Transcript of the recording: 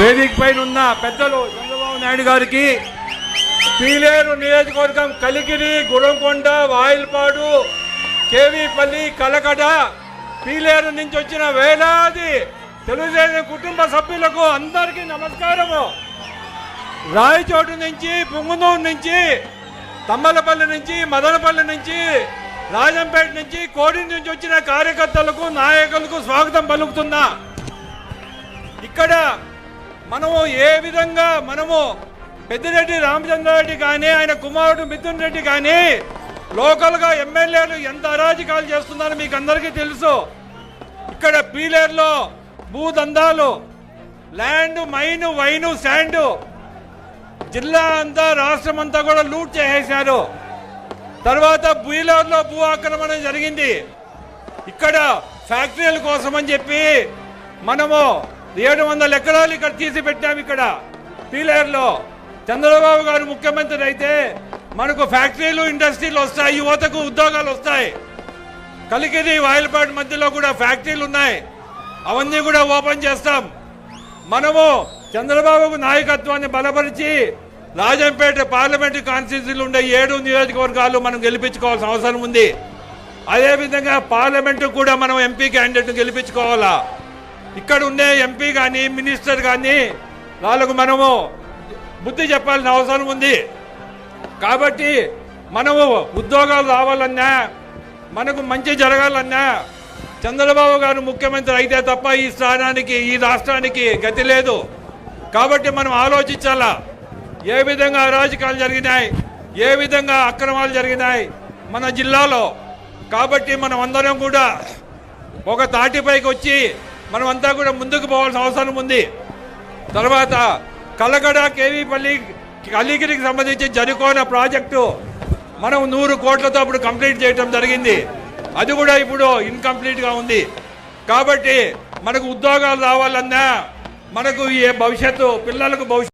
వేదిక పైన ఉన్న పెద్దలు చంద్రబాబు నాయుడు గారికి పీలేరు నియోజకవర్గం కలికిరి, గురంకొండ, వాయిల్పాడు, కేవీపల్లి, కలకడ, పీలేరు నుంచి వచ్చిన వేలాది తెలుగుదేశం కుటుంబ సభ్యులకు అందరికీ నమస్కారము. రాయచోటు నుంచి, పుంగునూరు నుంచి, తమ్మలపల్లి నుంచి, మదనపల్లి నుంచి, రాజంపేట నుంచి, కోడి నుంచి వచ్చిన కార్యకర్తలకు, నాయకులకు స్వాగతం పలుకుతున్నా. ఇక్కడ మనము ఏ విధంగా పెద్దిరెడ్డి రామచంద్రారెడ్డి కానీ, ఆయన కుమారుడు మిథున్ రెడ్డి కానీ లోకల్గా ఎమ్మెల్యేలు ఎంత అరాజకాలు చేస్తున్నారో మీకు అందరికీ తెలుసు. ఇక్కడ పీలేరులో భూదందాలు, ల్యాండ్, మైను, వైను, శాండు జిల్లా అంతా, రాష్ట్రం అంతా కూడా లూట్ చేసేశారు. తర్వాత పీలేరులో భూ ఆక్రమణ జరిగింది. ఇక్కడ ఫ్యాక్టరీల కోసం అని చెప్పి మనము 700 ఎకరాలు ఇక్కడ తీసి పెట్టాము. ఇక్కడ పీలేరులో చంద్రబాబు గారు ముఖ్యమంత్రి అయితే మనకు ఫ్యాక్టరీలు, ఇండస్ట్రీలు వస్తాయి, యువతకు ఉద్యోగాలు వస్తాయి. కలికిరి, వాయిల్పాడు మధ్యలో కూడా ఫ్యాక్టరీలు ఉన్నాయి, అవన్నీ కూడా ఓపెన్ చేస్తాం. మనము చంద్రబాబుకు నాయకత్వాన్ని బలపరిచి రాజంపేట పార్లమెంటు కాన్స్టిట్యూన్సీలు ఉండే 7 నియోజకవర్గాలు మనం గెలిపించుకోవాల్సిన అవసరం ఉంది. అదేవిధంగా పార్లమెంటు కూడా మనం ఎంపీ క్యాండిడేట్ను గెలిపించుకోవాలా. ఇక్కడ ఉండే ఎంపీ కానీ, మినిస్టర్ కానీ వాళ్ళకు మనము బుద్ధి చెప్పాల్సిన అవసరం ఉంది. కాబట్టి మనము ఉద్యోగాలు రావాలన్నా, మనకు మంచి జరగాలన్నా చంద్రబాబు గారు ముఖ్యమంత్రి అయితే తప్ప ఈ స్థానానికి, ఈ రాష్ట్రానికి గతి లేదు. కాబట్టి మనం ఆలోచించాలా, ఏ విధంగా అరాజకాలు జరిగినాయి, ఏ విధంగా అక్రమాలు జరిగినాయి మన జిల్లాలో. కాబట్టి మనం అందరం కూడా ఒక తాటిపైకి వచ్చి మనమంతా కూడా ముందుకు పోవాల్సిన అవసరం ఉంది. తర్వాత కలకడ, కేవీపల్లి, కలికిరికి సంబంధించి జరుకోన ప్రాజెక్టు మనం 100 కోట్లతో అప్పుడు కంప్లీట్ చేయడం జరిగింది. అది కూడా ఇప్పుడు ఇన్కంప్లీట్గా ఉంది. కాబట్టి మనకు ఉద్యోగాలు రావాలన్నా, మనకు ఏ భవిష్యత్తు, పిల్లలకు భవిష్యత్తు